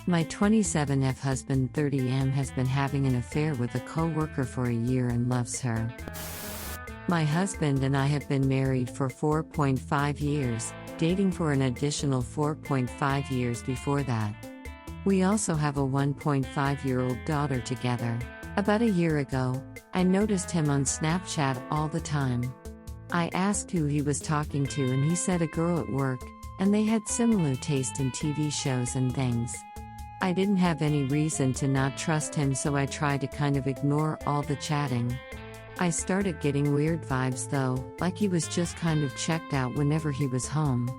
My 27F husband 30M has been having an affair with a coworker for a year and loves her. My husband and I have been married for 4.5 years, dating for an additional 4.5 years before that. We also have a 1.5-year-old daughter together. About a year ago, I noticed him on Snapchat all the time. I asked who he was talking to and he said a girl at work, and they had similar taste in TV shows and things. I didn't have any reason to not trust him, so I tried to kind of ignore all the chatting. I started getting weird vibes though, like he was just kind of checked out whenever he was home.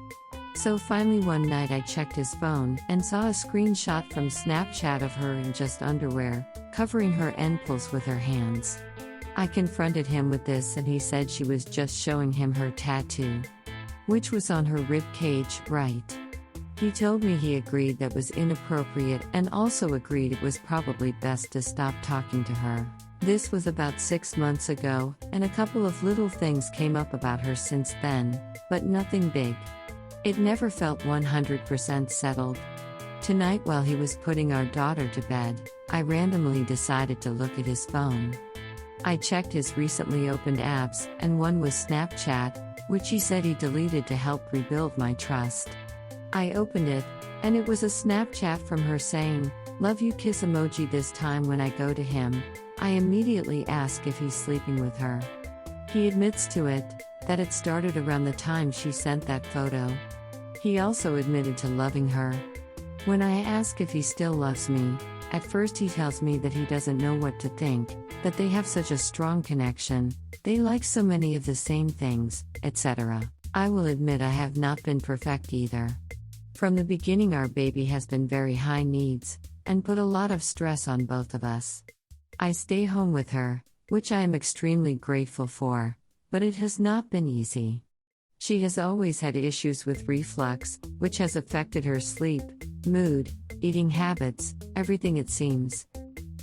So finally one night I checked his phone and saw a screenshot from Snapchat of her in just underwear, covering her nipples with her hands. I confronted him with this and he said she was just showing him her tattoo, which was on her rib cage, right? He told me he agreed that was inappropriate and also agreed it was probably best to stop talking to her. This was about 6 months ago, and a couple of little things came up about her since then, but nothing big. It never felt 100% settled. Tonight while he was putting our daughter to bed, I randomly decided to look at his phone. I checked his recently opened apps, and one was Snapchat, which he said he deleted to help rebuild my trust. I opened it, and it was a Snapchat from her saying, "Love you kiss emoji." This time when I go to him, I immediately ask if he's sleeping with her. He admits to it, that it started around the time she sent that photo. He also admitted to loving her. When I ask if he still loves me, at first he tells me that he doesn't know what to think, that they have such a strong connection, they like so many of the same things, etc. I will admit I have not been perfect either. From the beginning our baby has been very high needs, and put a lot of stress on both of us. I stay home with her, which I am extremely grateful for, but it has not been easy. She has always had issues with reflux, which has affected her sleep, mood, eating habits, everything it seems.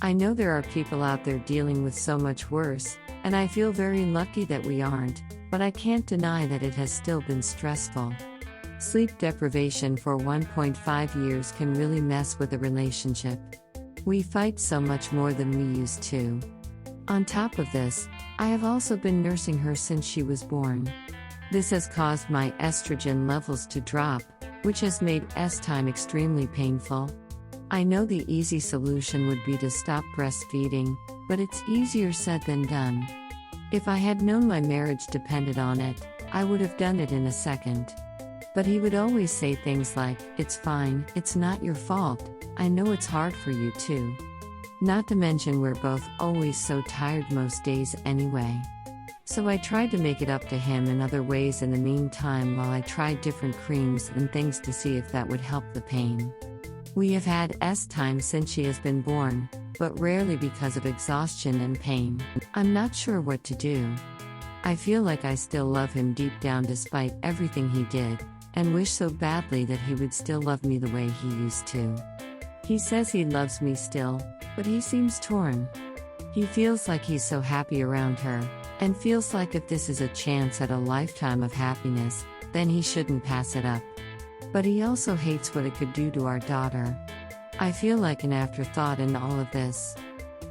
I know there are people out there dealing with so much worse, and I feel very lucky that we aren't, but I can't deny that it has still been stressful. Sleep deprivation for 1.5 years can really mess with a relationship. We fight so much more than we used to. On top of this, I have also been nursing her since she was born. This has caused my estrogen levels to drop, which has made S-time extremely painful. I know the easy solution would be to stop breastfeeding, but it's easier said than done. If I had known my marriage depended on it, I would have done it in a second. But he would always say things like, "It's fine, it's not your fault, I know it's hard for you too." Not to mention we're both always so tired most days anyway. So I tried to make it up to him in other ways in the meantime while I tried different creams and things to see if that would help the pain. We have had S-time since she has been born, but rarely because of exhaustion and pain. I'm not sure what to do. I feel like I still love him deep down despite everything he did, and wish so badly that he would still love me the way he used to. He says he loves me still, but he seems torn. He feels like he's so happy around her, and feels like if this is a chance at a lifetime of happiness, then he shouldn't pass it up. But he also hates what it could do to our daughter. I feel like an afterthought in all of this.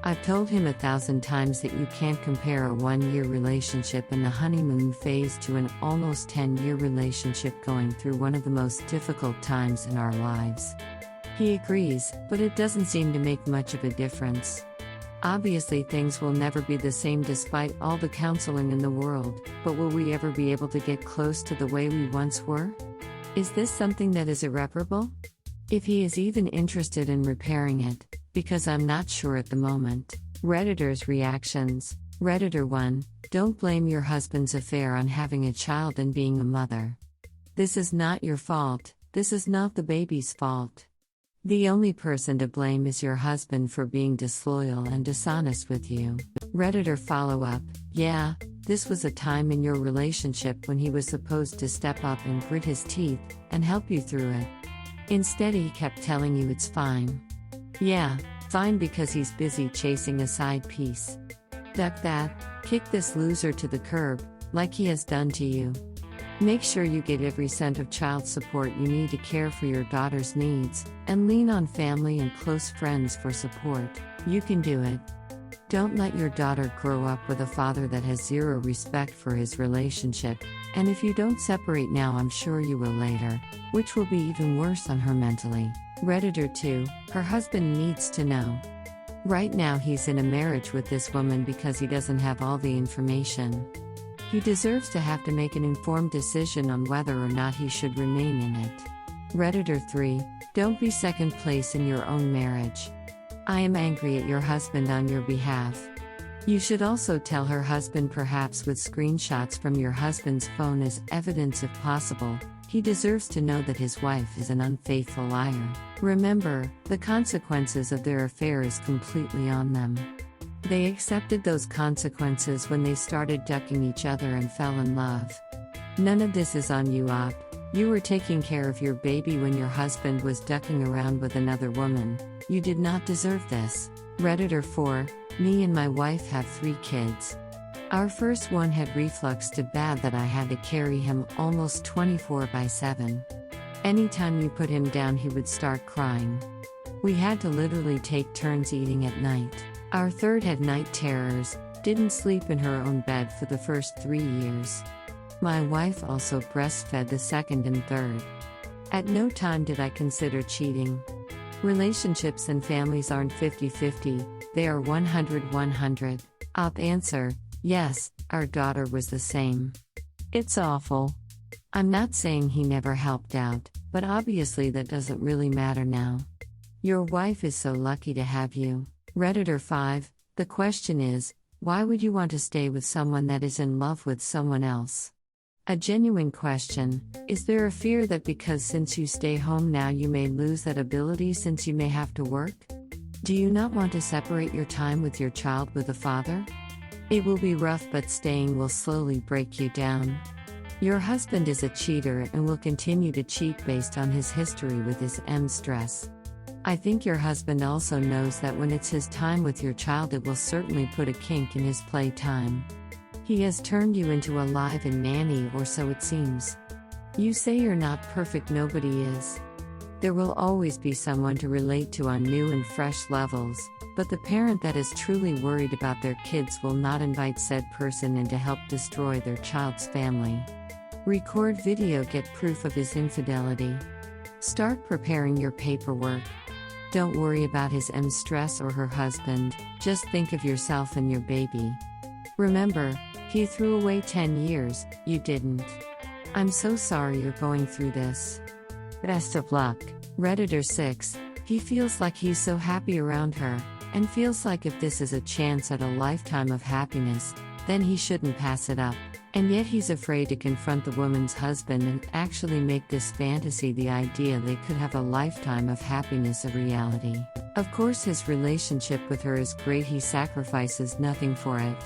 I've told him 1,000 times that you can't compare a 1-year relationship in the honeymoon phase to an almost 10-year relationship going through one of the most difficult times in our lives. He agrees, but it doesn't seem to make much of a difference. Obviously things will never be the same despite all the counseling in the world, but will we ever be able to get close to the way we once were? Is this something that is irreparable? If he is even interested in repairing it, because I'm not sure at the moment. Redditors' reactions. Redditor 1, don't blame your husband's affair on having a child and being a mother. This is not your fault, this is not the baby's fault. The only person to blame is your husband for being disloyal and dishonest with you. Redditor follow-up, yeah, this was a time in your relationship when he was supposed to step up and grit his teeth and help you through it. Instead he kept telling you it's fine. Yeah, fine because he's busy chasing a side piece. Duck that, kick this loser to the curb, like he has done to you. Make sure you get every cent of child support you need to care for your daughter's needs, and lean on family and close friends for support. You can do it. Don't let your daughter grow up with a father that has zero respect for his relationship, and if you don't separate now, I'm sure you will later, which will be even worse on her mentally. Redditor 2, her husband needs to know. Right now he's in a marriage with this woman because he doesn't have all the information. He deserves to have to make an informed decision on whether or not he should remain in it. Redditor 3, don't be second place in your own marriage. I am angry at your husband on your behalf. You should also tell her husband, perhaps with screenshots from your husband's phone as evidence if possible. He deserves to know that his wife is an unfaithful liar. Remember, the consequences of their affair is completely on them. They accepted those consequences when they started ducking each other and fell in love. None of this is on you, Op. You were taking care of your baby when your husband was ducking around with another woman. You did not deserve this. Redditor 4, me and my wife have 3 kids. Our first one had reflux so bad that I had to carry him almost 24/7. Anytime you put him down, he would start crying. We had to literally take turns eating at night. Our third had night terrors, didn't sleep in her own bed for the first 3 years. My wife also breastfed the second and third. At no time did I consider cheating. Relationships and families aren't 50-50, they are 100-100. Op answer, yes, our daughter was the same. It's awful. I'm not saying he never helped out, but obviously that doesn't really matter now. Your wife is so lucky to have you. Redditor 5, the question is, why would you want to stay with someone that is in love with someone else? A genuine question, is there a fear that because since you stay home now you may lose that ability since you may have to work? Do you not want to separate your time with your child with a father? It will be rough, but staying will slowly break you down. Your husband is a cheater and will continue to cheat based on his history with his stress. I think your husband also knows that when it's his time with your child, it will certainly put a kink in his playtime. He has turned you into a live-in nanny, or so it seems. You say you're not perfect, nobody is. There will always be someone to relate to on new and fresh levels, but the parent that is truly worried about their kids will not invite said person in to help destroy their child's family. Record video, get proof of his infidelity. Start preparing your paperwork. Don't worry about his stress or her husband, just think of yourself and your baby. Remember, he threw away 10 years, you didn't. I'm so sorry you're going through this. Best of luck. Redditor 6, he feels like he's so happy around her, and feels like if this is a chance at a lifetime of happiness, then he shouldn't pass it up. And yet he's afraid to confront the woman's husband and actually make this fantasy, the idea they could have a lifetime of happiness, a reality. Of course his relationship with her is great, he sacrifices nothing for it.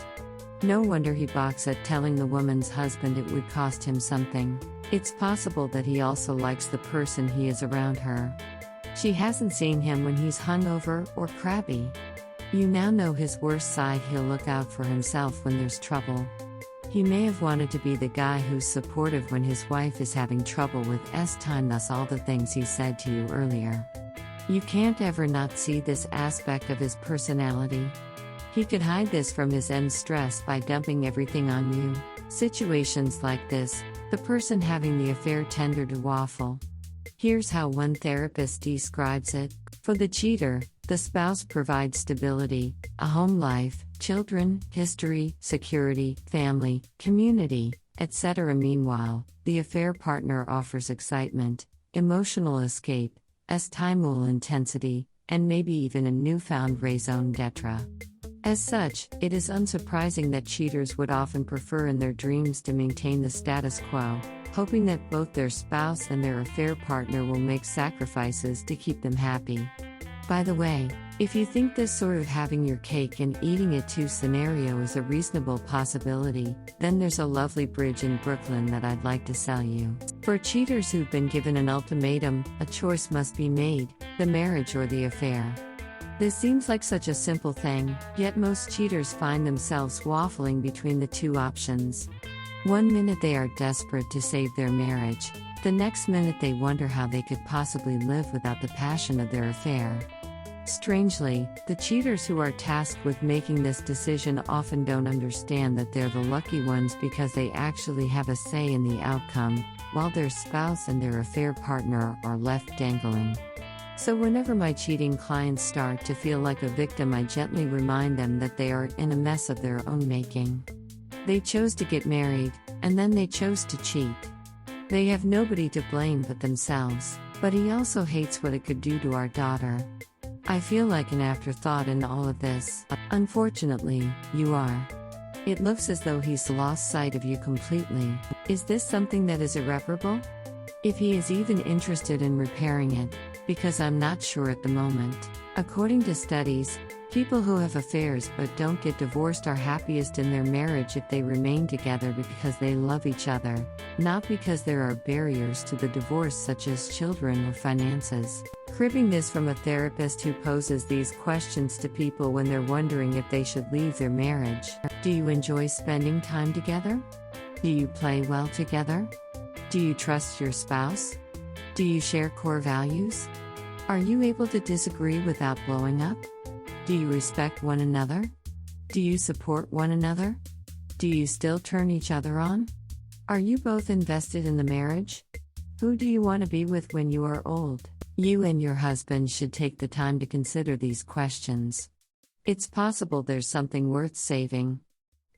No wonder he balks at telling the woman's husband it would cost him something. It's possible that he also likes the person he is around her. She hasn't seen him when he's hungover or crabby. You now know his worst side, he'll look out for himself when there's trouble. He may have wanted to be the guy who's supportive when his wife is having trouble with time, thus all the things he said to you earlier. You can't ever not see this aspect of his personality. He could hide this from his stress by dumping everything on you. Situations like this, the person having the affair tend to waffle. Here's how one therapist describes it. For the cheater, the spouse provides stability, a home life, children, history, security, family, community, etc. Meanwhile, the affair partner offers excitement, emotional escape, time-will intensity, and maybe even a newfound raison d'etre. As such, it is unsurprising that cheaters would often prefer in their dreams to maintain the status quo, hoping that both their spouse and their affair partner will make sacrifices to keep them happy. By the way, if you think this sort of having your cake and eating it too scenario is a reasonable possibility, then there's a lovely bridge in Brooklyn that I'd like to sell you. For cheaters who've been given an ultimatum, a choice must be made, the marriage or the affair. This seems like such a simple thing, yet most cheaters find themselves waffling between the two options. One minute they are desperate to save their marriage, the next minute they wonder how they could possibly live without the passion of their affair. Strangely, the cheaters who are tasked with making this decision often don't understand that they're the lucky ones because they actually have a say in the outcome, while their spouse and their affair partner are left dangling. So whenever my cheating clients start to feel like a victim, I gently remind them that they are in a mess of their own making. They chose to get married, and then they chose to cheat. They have nobody to blame but themselves, but he also hates what it could do to our daughter. I feel like an afterthought in all of this. Unfortunately, you are. It looks as though he's lost sight of you completely. Is this something that is irreparable? If he is even interested in repairing it, because I'm not sure at the moment. According to studies, people who have affairs but don't get divorced are happiest in their marriage if they remain together because they love each other, not because there are barriers to the divorce such as children or finances. Cribbing this from a therapist who poses these questions to people when they're wondering if they should leave their marriage. Do you enjoy spending time together? Do you play well together? Do you trust your spouse? Do you share core values? Are you able to disagree without blowing up? Do you respect one another? Do you support one another? Do you still turn each other on? Are you both invested in the marriage? Who do you want to be with when you are old? You and your husband should take the time to consider these questions. It's possible there's something worth saving.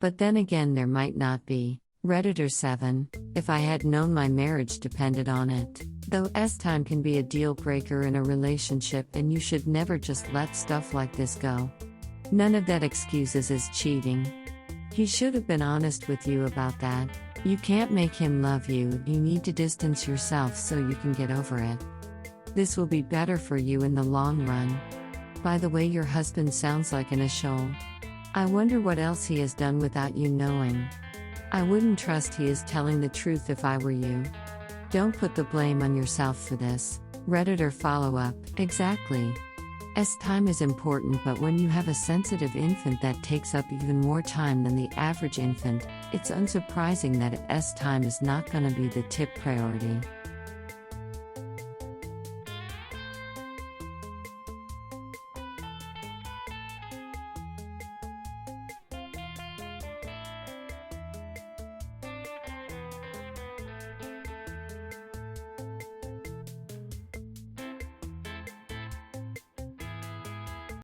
But then again, there might not be. Redditor 7, if I had known my marriage depended on it. Though time can be a deal breaker in a relationship, and you should never just let stuff like this go. None of that excuses his cheating. He should have been honest with you about that. You can't make him love you, you need to distance yourself so you can get over it. This will be better for you in the long run. By the way, your husband sounds like an asshole. I wonder what else he has done without you knowing. I wouldn't trust he is telling the truth if I were you. Don't put the blame on yourself for this. Redditor follow-up, exactly. Time is important, but when you have a sensitive infant that takes up even more time than the average infant, it's unsurprising that time is not going to be the tip priority.